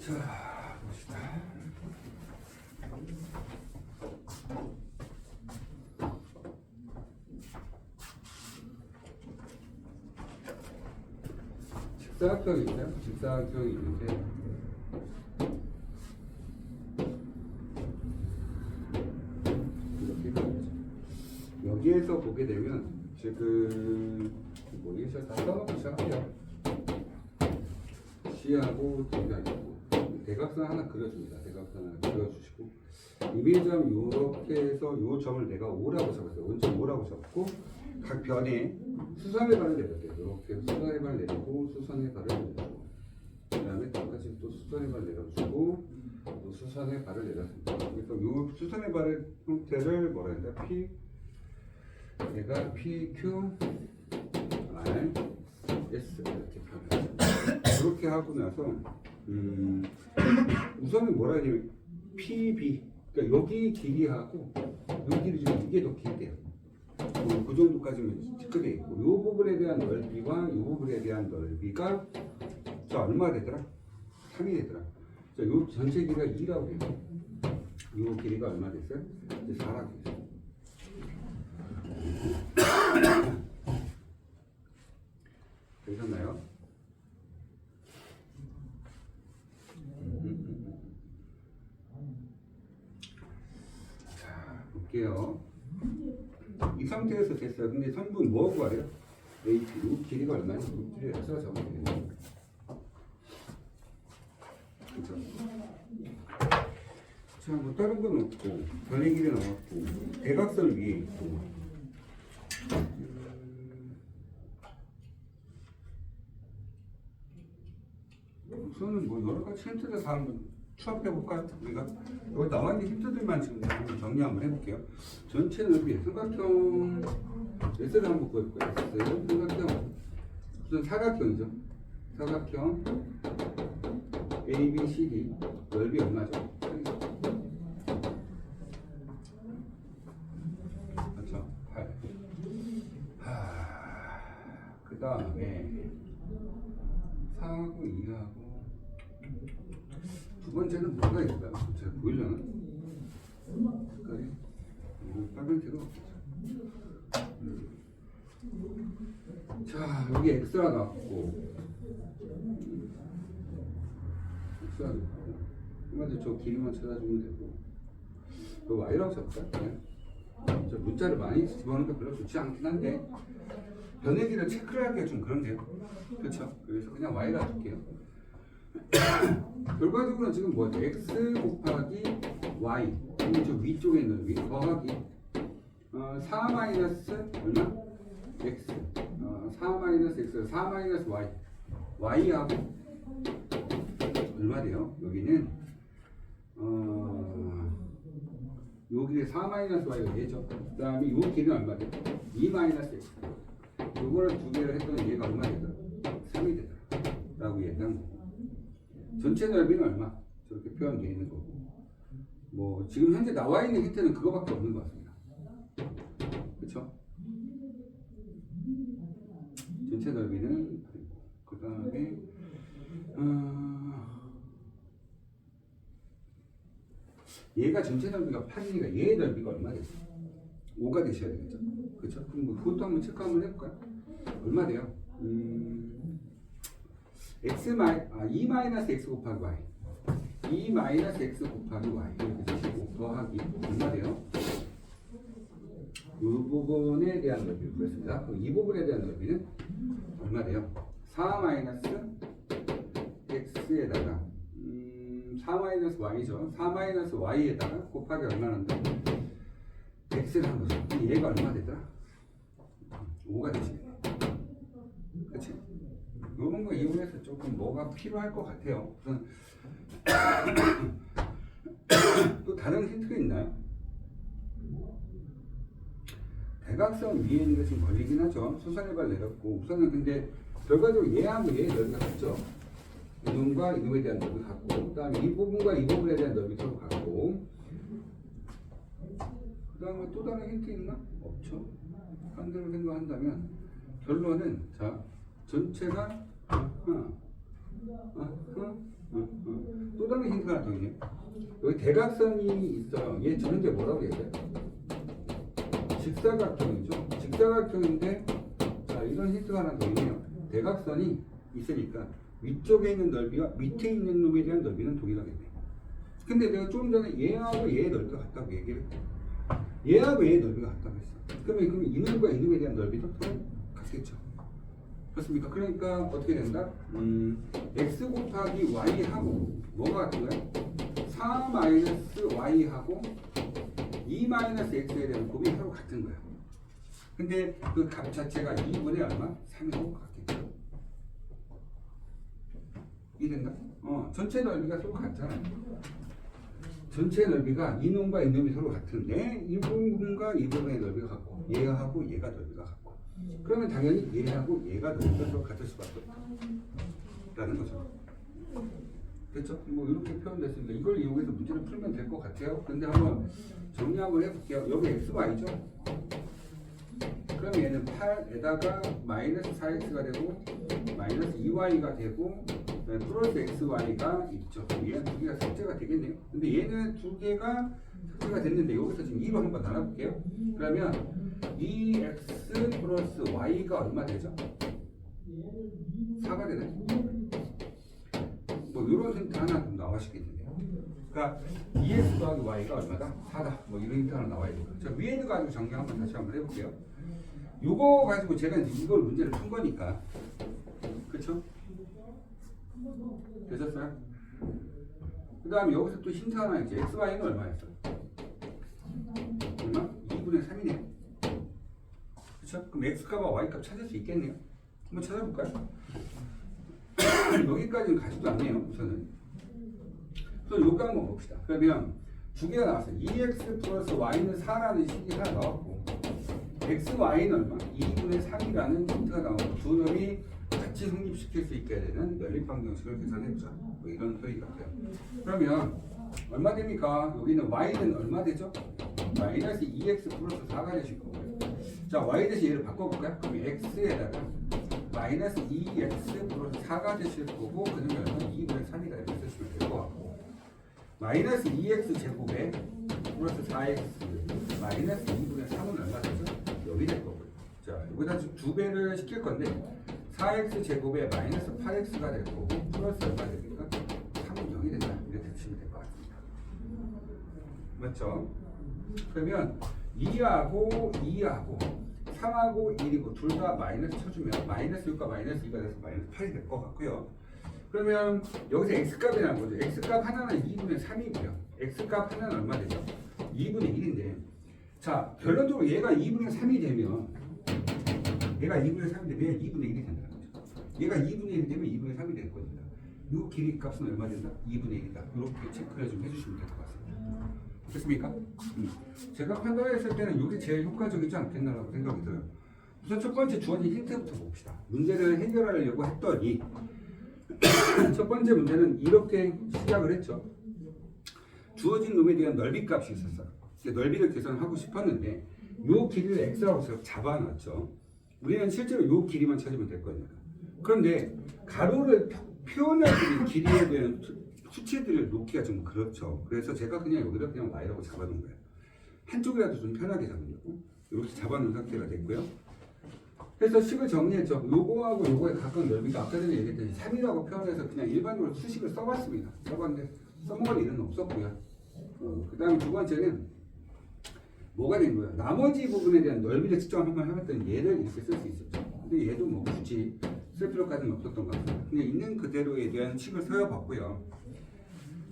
자, 봅시다. 직사각형이 있어요. 직사각형이 있는데 이렇게 가야죠. 여기에서 보게 되면 지금 이게 다 써놓고 시작해요. C하고 D가 있고 대각선 하나 그려줍니다. 대각선 하나 그려주시고 이미지점 이렇게 해서 이 점을 내가 O라고 잡았어요. 원점 O라고 잡고 각 변에 수선의 발을 내렸대요. 이렇게 수선의 발을 내리고 수선의 발을 내려주고 그 다음에 여기까지 또 수선의 발을 내려주고 또 수선의 발을 내렸습니다. 그래서 이 수선의 발의 형태를 뭐라 했다? 얘가 PQ R S 이렇게 표현하죠. 그렇게 하고 나서 우선은 뭐라 하냐면 PB 그러니까 여기 길이하고 여기 길이 중에 이게 더 길대요. 그 정도까지는 체크되어 있고 이 부분에 대한 넓이와 이 부분에 대한 넓이가 자 얼마 되더라? 3이 되더라. 자, 이 전체 길이가 2라고 돼요. 이 길이가 얼마 됐어요? 이제 4라고 돼요. 되셨나요? 자, 볼게요. 이 상태에서 됐어요. 근데 선분 뭐 구하래요? AP로 길이가 얼마냐? 루트를 해서 적으면 되겠네요. 그죠? 자, 뭐 다른 건 없고 변의 길이 나왔고 대각선 위에 있고 우선은 뭐 여러 가지 힌트들 다 한번 추합해 볼까요? 우리가 여기 나와 있는 힌트들만 지금 한번 정리 한번 해볼게요. 전체 넓이 삼각형 S를 한번 구해볼까요? S 삼각형 우선 사각형이죠. 사각형 ABCD 넓이 얼마죠? 그렇죠? 8. 그 다음에 4하고 2하고 두 번째는 뭐가 있을까요? 제가 보이려나? 색깔이 빨간색은 없겠죠. 자, 여기 X가 나왔고 X가 나왔고 그러면 저 길이만 찾아주면 되고 그 Y라고 잡을까요? 네. 저 문자를 많이 집어넣는 게 별로 좋지 않긴 한데 변의 길을 체크를 하기가 좀 그런데요. 그렇죠? 그래서 그냥 Y라 줄게요. 결과적으로 지금 뭐죠? X 곱하기 Y 이 저 위쪽에 있는 넓이 더하기 4 마이너스 얼마? X 4 마이너스 X 4 마이너스 Y Y하고 얼마 돼요? 여기는 여기에 4 마이너스 Y가 되죠. 그 다음에 요 길이는 얼마 돼요? 2 마이너스 X 요거를 두 개를 했더니 얘가 얼마 되더라? 3이 되더라 라고 얘기한 거고 전체 넓이는 얼마? 저렇게 표현되어 있는 거고 뭐 지금 현재 나와 있는 힌트는 그거밖에 없는 것 같습니다. 그쵸? 전체 넓이는 그 다음에 얘가 전체 넓이가 8이니까 얘의 넓이가 얼마 되죠? 5가 되셔야 되겠죠? 그쵸? 그럼 뭐 그것도 한번 체크 한번 해볼까요? 얼마 돼요? 2 마이너스 X 곱하기 Y 2 마이너스 X 곱하기 Y 이렇게 되시고 더하기 얼마 돼요? 이 부분에 대한 넓이를 구했습니다. 그럼 이 부분에 대한 넓이는 얼마 돼요? 4 마이너스 X에다가 4 마이너스 Y죠. 4 마이너스 Y에다가 곱하기 얼마인데 X를 한 거죠. 얘가 얼마 되더라? 5가 되시겠네. 그치? 이런 거 이용해서 조금 뭐가 필요할 것 같아요. 우선 또 다른 힌트가 있나요? 대각선 위에 있는 게 좀 걸리긴 하죠. 수선의 발 내렸고 우선은 근데 결과적으로 얘하고 얘의 넓이가 같죠. 이놈과 이놈에 대한 넓이 같고 그 다음에 이 부분과 이 부분에 대한 넓이 서로 같고 그 다음에 또 다른 힌트 있나? 없죠. 한 대로 생각한다면 결론은 자 전체가 또 번째 힌트가 하나 더 있네요. 여기 대각선이 있어요. 얘 저런데 뭐라고 해야 돼요? 직사각형이죠. 직사각형인데 자 이런 힌트가 하나 더 있네요. 대각선이 있으니까 위쪽에 있는 넓이와 밑에 있는 놈에 대한 넓이는 동일하겠네. 근데 내가 좀 전에 얘하고 얘의 넓이가 같다고 얘기를 했고 얘하고 얘의 넓이가 같다고 했어. 그러면 이놈과 이놈에 대한 넓이도 같겠죠. 그렇습니까? 그러니까 어떻게 된다? x 곱하기 y하고 뭐가 같은 거야? 4-y하고 2-x에 대한 곱이 서로 같은 거야. 근데 그 값 자체가 2분의 얼마? 3이고 같겠죠. 이해된다? 전체 넓이가 서로 같잖아. 전체 넓이가 이놈과 이놈이 서로 같은데 이 부분과 이 부분의 넓이가 같고 얘하고 얘가 넓이가 같고 그러면 당연히 얘하고 얘가 넓이가 서로 같을 수밖에 없다는 거죠. 됐죠? 뭐 이렇게 표현됐습니다. 이걸 이용해서 문제를 풀면 될 것 같아요. 근데 한번 정리 한번 해볼게요. 여기 xy죠? 그럼 얘는 8에다가 마이너스 4x가 되고 마이너스 2y가 되고 플러스 xy가 있죠. 얘는 두 개가 삭제가 되겠네요. 근데 얘는 두 개가 삭제가 됐는데 여기서 지금 2로 한번 나눠볼게요. 그러면 2x 플러스 y가 얼마 되죠? 4가 되네. 뭐 이런 힌트 하나 좀 나와시겠는데요. 그러니까 2x 더하기 y가 얼마다? 4다. 뭐 이런 힌트 하나 나와야 돼요. 자 위에 있는 거 가지고 정리 한번 다시 한번 해볼게요. 요거 가지고 제가 이제 이걸 문제를 푼 거니까 그쵸? 되셨어요? 그 다음에 여기서 또 힌트 하나 있지. xy는 얼마였어? 얼마? 2분의 3이네요. 그쵸? 그럼 x값과 y값 찾을 수 있겠네요. 한번 찾아볼까요? 여기까지는 가지도 않네요. 우선은. 그래서 요거 한번 봅시다. 그러면 두 개가 나왔어요. 2x 플러스 y는 4라는 식이 하나 나왔고 x, y는 얼마? 2분의 3이라는 힌트가 나오고 두 놈이 같이 성립시킬 수 있게 되는 연립방정식을 계산해보자. 뭐 이런 소리 같아요. 그러면 얼마 됩니까? 여기는 y는 얼마 되죠? 마이너스 2x 플러스 4가 되실 거고요. 자, y 대신 얘를 바꿔볼까요? 그럼 x에다가 마이너스 2x 플러스 4가 되실 거고 그 다음에 얼마? 2분의 3이다 이렇게 쓰시면 될 것 같고 마이너스 2x 제곱에 플러스 4x 마이너스 2분의 3은 얼마 되죠? 여기 될 거고요. 자, 여기다 두 배를 시킬 건데 4x 제곱에 마이너스 8x가 될 거고 플러스 얼마 됩니까? 3은 0이 된다. 이렇게 쓰시면 될 것 같습니다. 맞죠? 그러면 2하고 2하고 3하고 1이고 둘 다 마이너스 쳐주면 마이너스 6과 마이너스 2가 돼서 마이너스 8이 될 것 같고요. 그러면 여기서 x값이라는 거죠. x값 하나는 2분의 3이고요. x값 하나는 얼마 되죠? 2분의 1인데 자, 결론적으로 얘가 2분의 3이 되면 얘가 2분의 3이 되면 2분의 1이 된다는 거죠. 얘가 2분의 1이 되면 2분의 3이 될 겁니다. 이 길이 값은 얼마 된다? 2분의 1이다. 이렇게 체크를 좀 해주시면 될 것 같습니다. 됐습니까? 제가 판단했을 때는 이게 제일 효과적이지 않겠나라고 생각이 들어요. 우선 첫 번째 주어진 힌트부터 봅시다. 문제를 해결하려고 했더니 첫 번째 문제는 이렇게 시작을 했죠. 주어진 놈에 대한 넓이 값이 있었어요. 넓이를 계산하고 싶었는데 이 길이를 x라고 잡아놨죠. 우리는 실제로 이 길이만 찾으면 될 겁니다. 그런데 가로를 표현할 수 있는 길이에 대한 수치들을 놓기가 좀 그렇죠. 그래서 제가 그냥 여기다 그냥 y라고 잡아놓은 거예요. 한쪽이라도 좀 편하게 잡으려고 이렇게 잡아놓은 상태가 됐고요. 그래서 식을 정리했죠. 요거하고 요거의 가까운 넓이가 아까 전에 얘기했듯이 3이라고 표현해서 그냥 일반적으로 수식을 써봤습니다. 써봤는데 써먹을 일은 없었고요. 그 다음에 두 번째는 뭐가 된 거예요? 나머지 부분에 대한 넓이를 측정 한번 해봤더니 얘를 이렇게 쓸 수 있었죠. 근데 얘도 뭐 굳이 쓸 필요까지는 없었던 것 같아요. 그냥 있는 그대로에 대한 식을 써봤고요.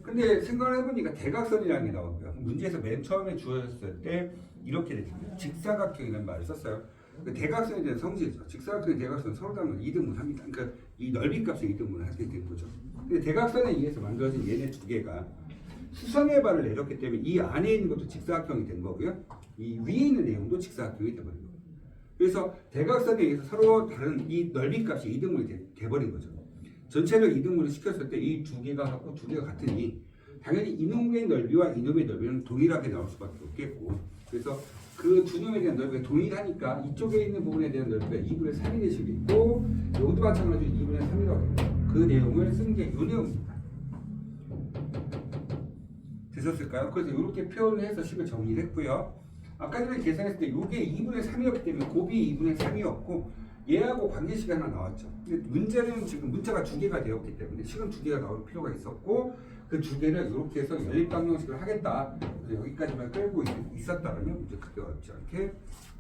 근데 생각을 해보니까 대각선이라는 게 나왔고요. 문제에서 맨 처음에 주어졌을 때 이렇게 됐습니다. 직사각형이라는 말을 썼어요. 대각선에 대한 성질이죠. 직사각형의 대각선은 서로 다른 2등분 합니다. 그러니까 이 넓이 값을 2등분을 하게 되는 거죠. 근데 대각선에 의해서 만들어진 얘네 두 개가 수선의 발을 내렸기 때문에 이 안에 있는 것도 직사각형이 된 거고요. 이 위에 있는 내용도 직사각형이 되버린 거예요. 그래서 대각선에 의해서 서로 다른 이 넓이 값이 2등분이 돼버린 거죠. 전체를 2등분을 시켰을 때 이 두 개가 갖고 두 개가 같으니 당연히 이놈의 넓이와 이놈의 넓이는 동일하게 나올 수밖에 없겠고 그래서 그 두 놈에 대한 넓이가 동일하니까 이쪽에 있는 부분에 대한 넓이가 2분의 3이 될 수도 있고 여기도 마찬가지로 2분의 3이라고 합니다. 그 내용을 쓴 게 이 내용입니다. 되셨을까요? 그래서 이렇게 표현을 해서 식을 정리를 했고요. 아까 전에 계산했을 때 이게 2분의 3이었기 때문에 곱이 2분의 3이었고 얘하고 관계식이 하나 나왔죠. 근데 문제는 지금 문자가 두 개가 되었기 때문에 식은 두 개가 나올 필요가 있었고 그 두 개를 이렇게 해서 연립방정식을 하겠다. 그래서 여기까지만 끌고 있었다면 문제 크게 어렵지 않게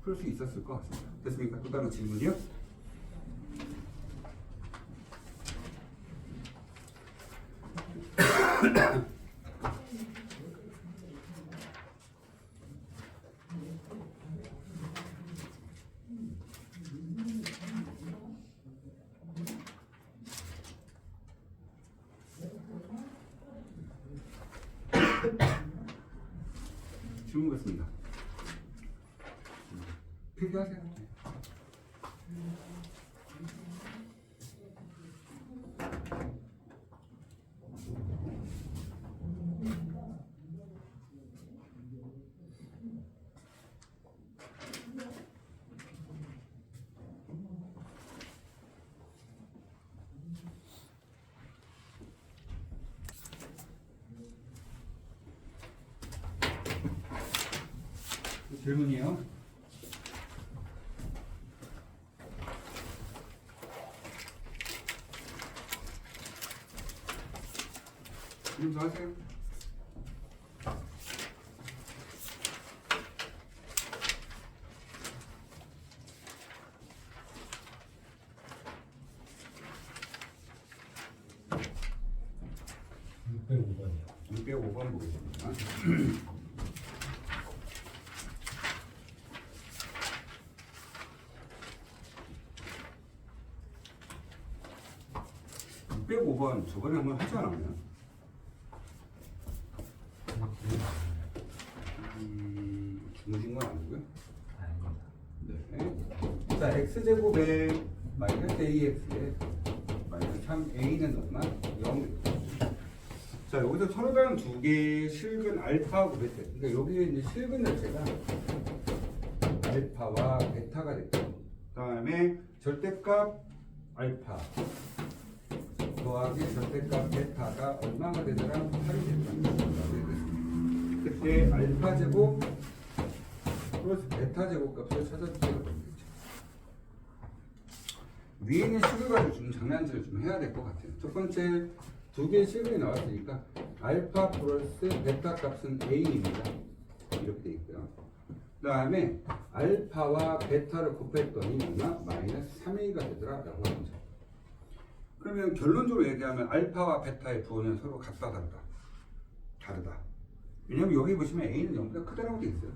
풀 수 있었을 것 같습니다. 됐습니까? 또 다른 질문이요? 질문 받습니다. 필기하세요. 1문이에요. 질문 하세요. (605번이요) 605번 보겠습니다. 605번 저번에 한번 하지 않았나요? 주무신 건 아니고요. 네. 자, x제곱에 마이너스 ax에 마이너스 3a는 얼마? 0. 자, 여기서 서로 다른 두 개의 실근 알파 구했어요. 그러니까 여기에 이제 실근 자체가 알파와 베타가 됐고, 그 다음에 절대값 알파 더하기 절대값 베타가 얼마가 되더라? 8이 된다. 그때 알파 제곱 플러스 베타 제곱 값을 찾아주세요. 위에 있는 식을 가지고 좀 장난질을 좀 해야 될 것 같아요. 첫 번째 두 개의 식이 나왔으니까 알파 플러스 베타 값은 a입니다. 이렇게 돼 있고요. 그 다음에 알파와 베타를 곱했더니 얼마? 마이너스 3a가 되더라 라고 하는 거죠. 그러면 결론적으로 얘기하면 알파와 베타의 부호는 서로 같다 다르다. 다르다. 왜냐면 여기 보시면 a는 0보다 크다라고 되어 있어요.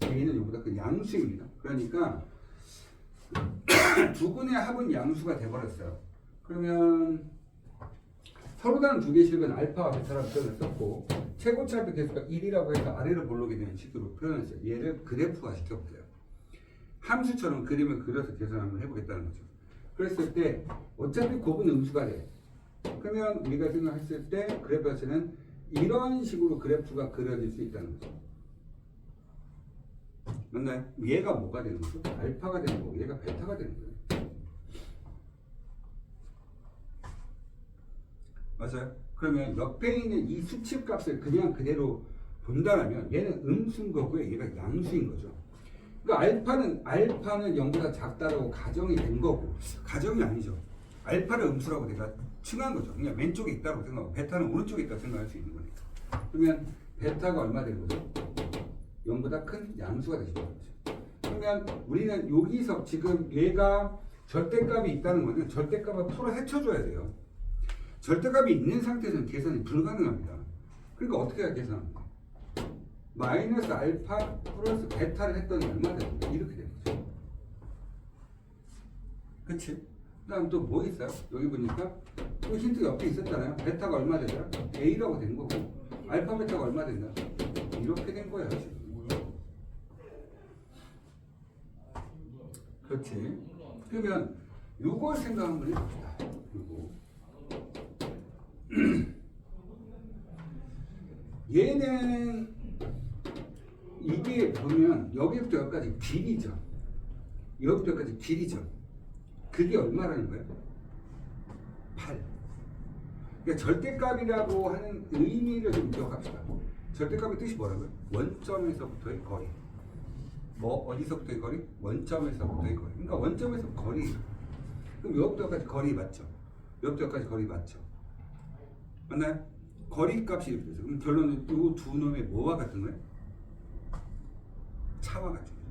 a는 0보다 그 양수입니다. 그러니까 두 분의 합은 양수가 돼버렸어요. 그러면 서로 다른 두 개의 식은 알파와 베타라고 표현을 썼고 최고차의 개수가 1이라고 해서 아래로 볼록이 되는 식으로 표현했어요. 얘를 그래프화 시켜볼게요. 함수처럼 그림을 그려서 계산 한번 해보겠다는 거죠. 그랬을 때 어차피 곱은 음수가 돼. 그러면 우리가 생각했을 때 그래프 자체는 이런 식으로 그래프가 그려질 수 있다는 거죠. 맞나요? 얘가 뭐가 되는 거죠? 알파가 되는 거고 얘가 베타가 되는 거예요. 맞아요? 그러면 옆에 있는 이 수치 값을 그냥 그대로 본다면 얘는 음수인 거고요. 얘가 양수인 거죠. 그러니까 알파는 0보다 작다라고 가정이 된 거고 가정이 아니죠. 알파를 음수라고 내가 칭한 거죠. 그냥 왼쪽에 있다고 생각하고 베타는 오른쪽에 있다고 생각할 수 있는 거니까. 그러면 베타가 얼마 되는 거죠? 0보다 큰 양수가 되시는 거죠. 그러면 우리는 여기서 지금 얘가 절대값이 있다는 거는 절대값을 풀어 헤쳐줘야 돼요. 절대값이 있는 상태에서는 계산이 불가능합니다. 그러니까 어떻게 해야 계산합니까? 마이너스 알파 플러스 베타를 했더니 얼마 되는 거예요? 이렇게 되는 거죠. 그치? 그 다음 또 뭐 있어요? 여기 보니까 또 힌트 옆에 있었잖아요. 베타가 얼마 되더라? A라고 된 거고 알파 베타가 얼마 된다? 이렇게 된 거예요 지금. 그렇지? 그러면 요걸 생각 한번 해봅시다. 요거 얘는 이게 보면 여기부터 여기까지 길이죠. 여기부터 여기까지 길이죠. 그게 얼마라는 거예요? 8. 그러니까 절대값이라고 하는 의미를 좀 기억합시다. 절대값의 뜻이 뭐라고요? 원점에서부터의 거리. 뭐 어디서부터의 거리? 원점에서부터의 거리. 그러니까 원점에서 거리. 그럼 여기부터 여기까지 거리 맞죠? 여기부터 여기까지 거리 맞죠? 맞나요? 거리 값이 이렇게 돼서 그럼 결론은 이 두 놈의 뭐와 같은 거예요? 차와 같은 거예요.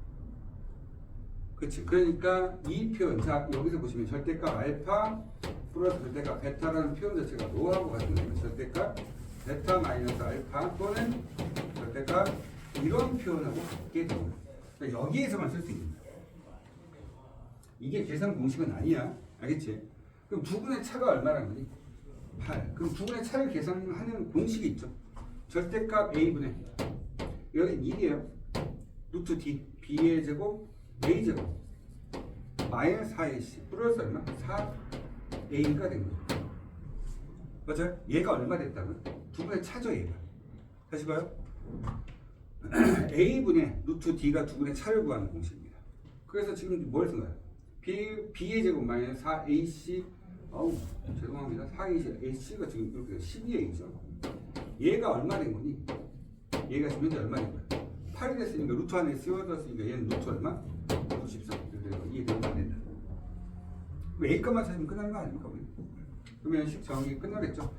그렇지. 그러니까 이 표현, 자 여기서 보시면 절대값 알파 플러스 절대값 베타라는 표현 자체가 뭐하고 같은 거예요? 절대값 베타 마이너스 알파 또는 절대값 이런 표현하고 같게 되는 거예요. 그러니까 여기에서만 쓸 수 있는 거예요. 이게 계산 공식은 아니야. 알겠지? 그럼 두 분의 차가 얼마라는 거니? 8. 그럼 두 분의 차를 계산하는 공식이 있죠. 절대값 a분의 여기 1이에요. 루트 d b의 제곱 a 제곱 마이너스 4ac 플러스 얼마? 4a가 된 거죠. 맞아요? 얘가 얼마 됐다고요? 두 분의 차죠 얘가. 다시 봐요. a분의 루트 d가 두 분의 차를 구하는 공식입니다. 그래서 지금 뭘 쓴 거예요? b의 제곱 마이너스 4ac 어우 죄송합니다. 4ac가 지금 이렇게 12a죠. 얘가 얼마 된 거니? 얘가 지금 현재 얼마 된 거야? 8이 됐으니까 루트 안에 씌워졌으니까 얘는 루트 얼마? 93. 그래서 이해되면 안 된다. 그럼 a값만 찾으면 끝나는 거 아닙니까? 우리? 그러면 식 정리 끝나겠죠?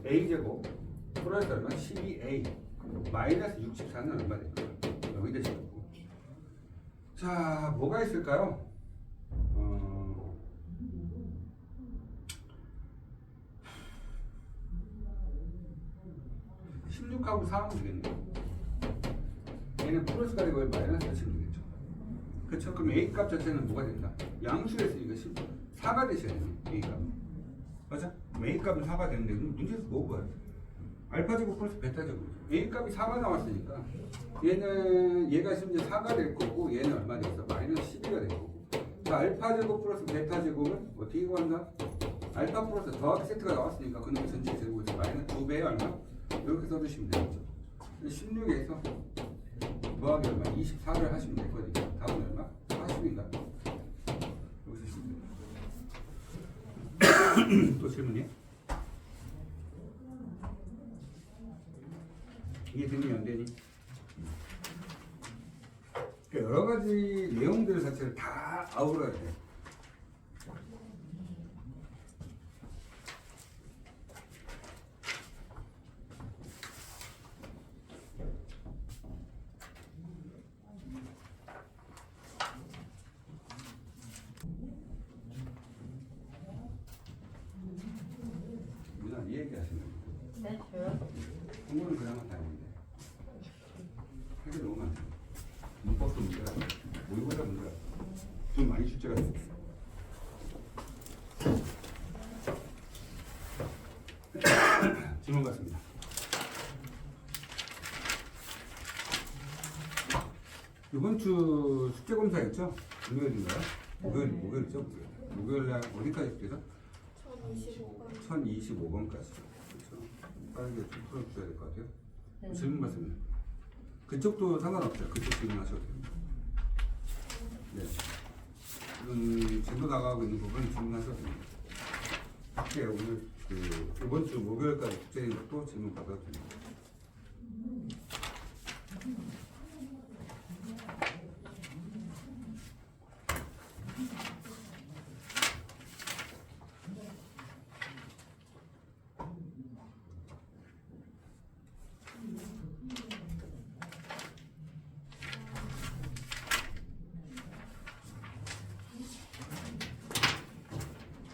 a제곱 플러스 얼마? 12a 마이너스 64는 얼마 될까요? 여기 되시고. 자 뭐가 있을까요? 16하고 4하면 되겠네요. 얘는 플러스가 되고 마이너스가 치면 되겠죠. 그렇죠? 그럼 A 값 자체는 뭐가 된다? 양수였으니까 4가 되셔야 돼요. A 값. 맞아? A 값은 4가 되는데 문제에서 뭐 구해요? 알파 제곱 플러스 베타 제곱. A 값이 4가 나왔으니까 얘가 지금 이제 4가 될 거고 얘는 얼마 되겠어? 마이너스 12가 될 거고. 자, 알파 제곱 플러스 베타 제곱은 어떻게 구한다? 알파 플러스 더하기 세트가 나왔으니까 그놈의 전체 제곱에서 마이너스 2배에 얼마? 이렇게 써주시면 되겠죠. 16에서 더하기 얼마? 24를 하시면 될 거니까 답은 얼마? 40인가? 여기서 쓰시면 됩니다. 또 질문이요? 이게 되니 안 되니? 그러니까 여러 가지 내용들 자체를 다 아우러야 돼. 이 얘기 하시는 거예요. 네, 저요? 공부는 그나마 다행인데 하기 너무 많죠. 문법도 문제가 모의고사 문제가 좀 많이 출제가 됐어요. 질문 같습니다. 이번 주 숙제 검사였죠? 금요일인가요? 목요일이죠? 목요일 날 어디까지 숙제죠? 1025번까지. 그렇죠? 빠르게 좀 풀어주셔야 될 것 같아요. 네. 질문 받습니다. 그쪽도 상관없죠. 그쪽 질문하셔도 됩니다. 네. 지금 진도 나가고 있는 부분 질문하셔도 됩니다. 네, 오늘 이번 주 목요일까지 숙제인 것도 질문 받아도 됩니다.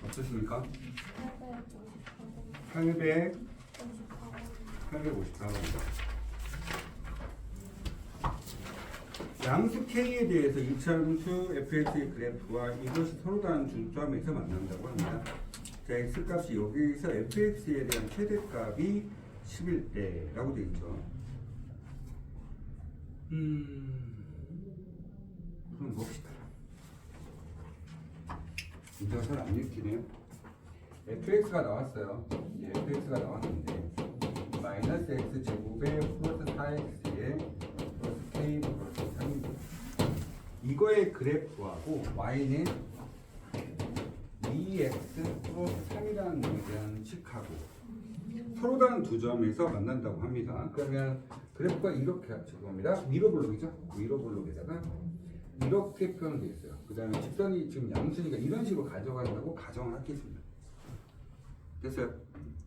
어떠십니까? 854번입니다. 양수 K에 대해서 이차함수 fx의 그래프와 이것이 서로 다른 중점에서 만난다고 합니다. 자, x값이 여기서 fx에 대한 최대값이 11대라고 되어 있죠. 그럼 봅시다. 문제가 잘 안 읽히네요. fx가 나왔어요. fx가 나왔는데 마이너스 x 제곱에 플러스 4x에 플러스 k 플러스 3입니다. 이거의 그래프하고 y는 2x 플러스 3이라는 놈에 대한 식하고 서로 다른 두 점에서 만난다고 합니다. 그러면 그래프가 이렇게 겁니다. 미러블록이죠. 미러블록에다가 이렇게 표현되어 있어요. 그 다음에 직선이 지금 양수니까 이런 식으로 가져간다고 가정을 하겠습니다. 됐어요?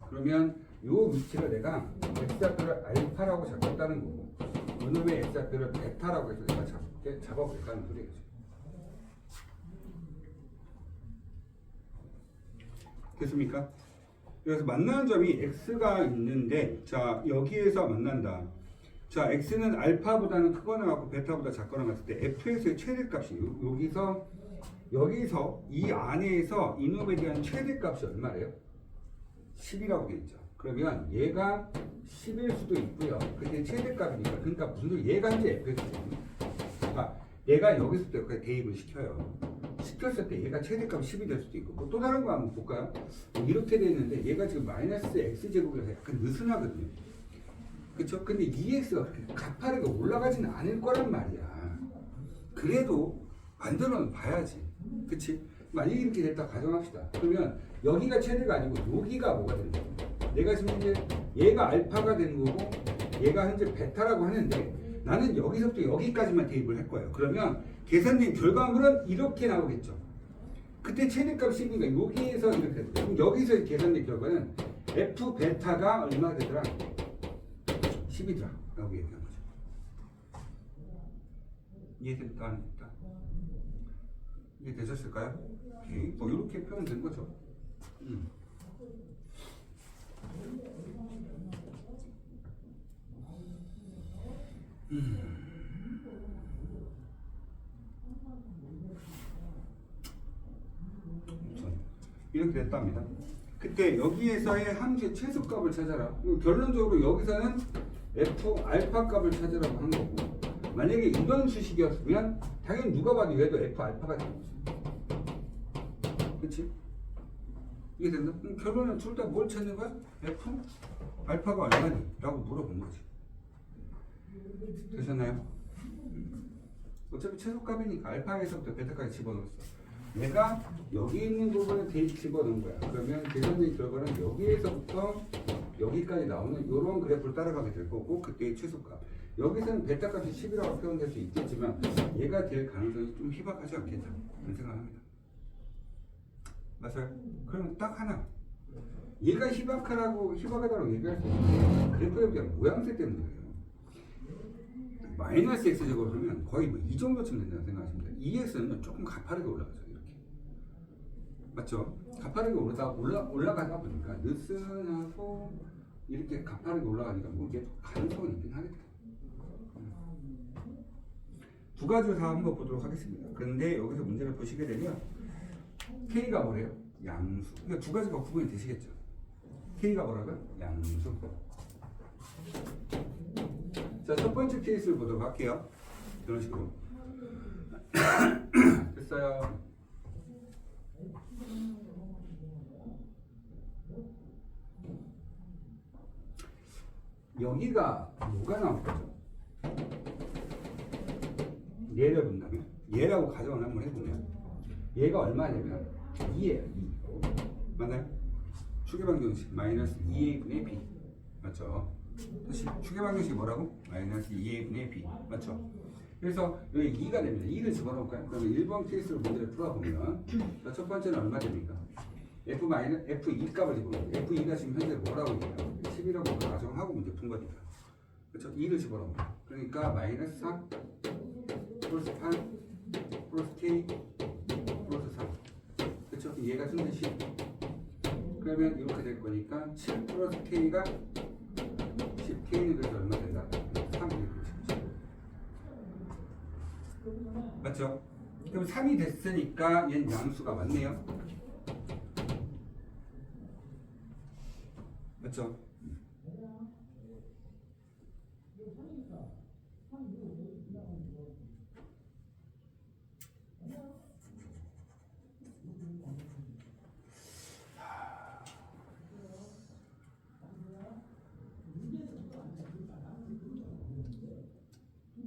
그러면 이 위치를 내가 x좌표를 알파라고 잡았다는 거고 이놈의 x좌표를 베타라고 해서 내가 잡아볼까는 소리겠죠. 됐습니까? 그래서 만나는 점이 x가 있는데 자 여기에서 만난다. 자 x는 알파보다는 크거나 같고 베타보다 작거나 같을 때 fx의 최대값이 여기서 이 안에서 이놈에 대한 최대값이 얼마래요? 10이라고 되어 있죠. 그러면 얘가 10일 수도 있고요. 그때 최대값이니까 그러니까 무슨 소리? 얘가 이제 fx거든요. 그러니까 내가 여기서부터 여기까지 대입을 시켜요. 시켰을 때 얘가 최대값이 10이 될 수도 있고 또 다른 거 한번 볼까요? 이렇게 되어 있는데 얘가 지금 마이너스 x제곱이라서 약간 느슨하거든요. 그쵸? 근데 2x가 그렇게 가파르게 올라가지는 않을 거란 말이야. 그래도 만들어 봐야지. 그치? 만약에 이렇게 됐다 가정합시다. 그러면 여기가 최대가 아니고 여기가 뭐가 되는 거야? 내가 지금 이제 얘가 알파가 되는 거고 얘가 현재 베타라고 하는데 나는 여기서부터 여기까지만 대입을 할 거예요. 그러면 계산된 결과물은 이렇게 나오겠죠. 그때 최대값 10이니까 여기에서 이렇게 돼요. 그럼 여기서 계산된 결과는 f 베타가 얼마 되더라? 10이더라 라고 얘기한 거죠. 이해됐다 안 됐다? 이해되셨을까요? 오케이. 뭐 이렇게 표현된 거죠. 이렇게 됐답니다. 그때 여기에서의 함수의 최소값을 찾아라. 결론적으로 여기서는 f 알파 값을 찾으라고 한 거고 만약에 이런 수식이었으면 당연히 누가 봐도 얘도 f 알파가 되는 거지. 그치? 이게 된다? 그럼 결론은 둘 다 뭘 찾는 거야? f 알파가 얼마니? 라고 물어본 거지. 되셨나요? 어차피 최소값이니까 알파에서부터 베타까지 집어넣었어. 내가 여기 있는 부분을 대입 집어넣은 거야. 그러면 계산된 결과는 여기에서부터 여기까지 나오는 이런 그래프를 따라가게 될 거고 그때의 최소값. 여기서는 베타 값이 10이라고 표현될 수 있겠지만 얘가 될 가능성이 좀 희박하지 않겠나 그런 생각합니다. 맞아요? 그럼 딱 하나. 얘가 희박하다고 얘기할 수 있는데 그래프에 대한 모양새 때문이에요. 마이너스 x제곱을 하면 거의 뭐 이 정도쯤 된다고 생각하시면 돼요. 2x는 조금 가파르게 올라가죠. 이렇게. 맞죠? 가파르게 올라가다 보니까 느슨하고 이렇게 가파르게 올라가니까 뭐 이게 가능성은 있긴 하겠다. 두 가지 다 한번 보도록 하겠습니다. 그런데 여기서 문제를 보시게 되면 K가 뭐래요? 양수. 그러니까 두 가지가 구분이 되시겠죠. K가 뭐라고요? 양수. 자, 첫 번째 케이스를 보도록 할게요. 이런 식으로. 됐어요. 여기가 뭐가 나올 거죠? 얘를 본다면 얘라고 가정을 한번 해보면 얘가 얼마냐면 2예요. 2. 맞나요? 추계방정식 마이너스 2a분의 b. 맞죠? 다시 추계방정식이 뭐라고? 마이너스 2a분의 b. 맞죠? 그래서 여기 2가 됩니다. 2를 집어넣을까요? 그러면 1번 케이스로 문제를 풀어보면 첫 번째는 얼마 됩니까? F2 값을 집어넣어요. F2가 지금 현재 뭐라고 얘기해요? 10이라고 가정하고 문제 푼 거니까. 그렇죠? 2를 집어넣어요. 그러니까 마이너스 4 플러스 8 플러스 K 플러스 3. 그렇죠? 얘가 현재 10. 그러면 이렇게 될 거니까 7 플러스 K가 10K는 그래서 얼마 된다? 3 이렇게 되죠. 맞죠? 그럼 3이 됐으니까 얘는 양수가 맞네요. 맞죠?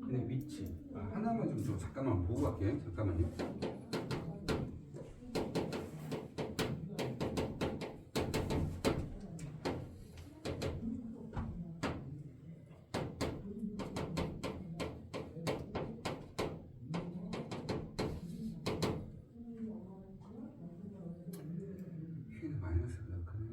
그냥 위치 하나만 좀 잠깐만 보고 갈게요. 잠깐만요. 마이너스가 약하네.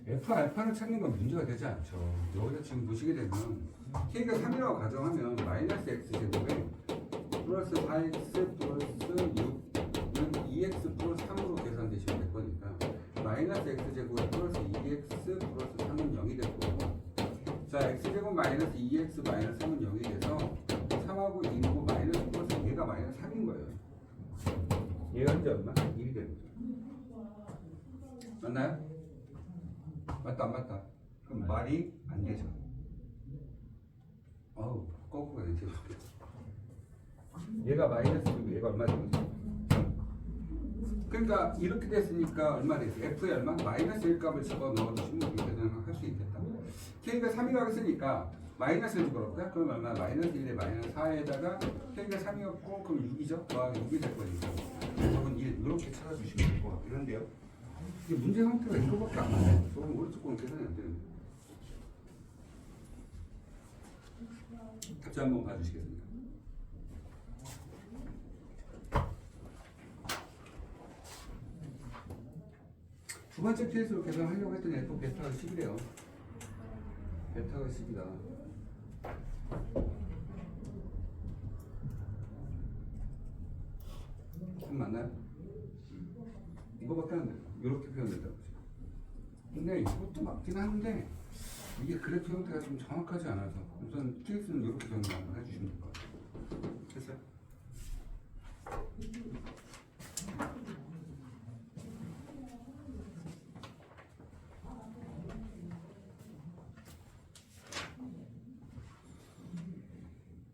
F 알파를 찾는 건 문제가 되지 않죠. 여기서 지금 보시게 되면 K가 3이라고 가정하면 마이너스 X 제곱에 플러스 4X 플러스 6은 2X 플러스 3으로 계산되시면 될 거니까 마이너스 X 제곱에 플러스 2X 플러스 3은 0이 될 거고, 자 X 제곱 마이너스 2X 마이너스 3은 0이 돼서 3하고 2고 마이너스 플러스 얘가 마이너스 3인 거예요. 얘가 현재 얼마? 1이 되는 거죠. 맞나요? 맞다 안 맞다? 그럼 말이 안 되죠. 어우 거꾸로 되지. 얘가 마이너스고 얘가 얼마 되는 거죠? 그러니까 이렇게 됐으니까 얼마 되지? F의 얼마? 마이너스 1 값을 집어 넣어주시면 이렇게 계산할 수 있겠다. K가 3이라고 했으니까 마이너스를 집어넣을까? 그럼 얼마? 마이너스 1에 마이너스 4에다가 K가 3이었고 그럼 6이죠? 더하기 6이 될 거니까 저건 1 이렇게 찾아주시면 될 것 같긴 한데요. 이게 문제 형태가 이거밖에 안 나요. 저건 오른쪽 거는 계산이 안 되는데. 답지 한번 봐주시겠습니다. 두 번째 케이스로 계산하려고 했더니 또 베타가 10이래요. 베타가 10이다. 맞나요? 이거밖에 안 돼요. 이렇게 표현된다고. 근데 이것도 맞긴 한데 이게 그래프 형태가 좀 정확하지 않아서 우선 케이스는 이렇게 정리 한번 해주시면 될 것 같아요.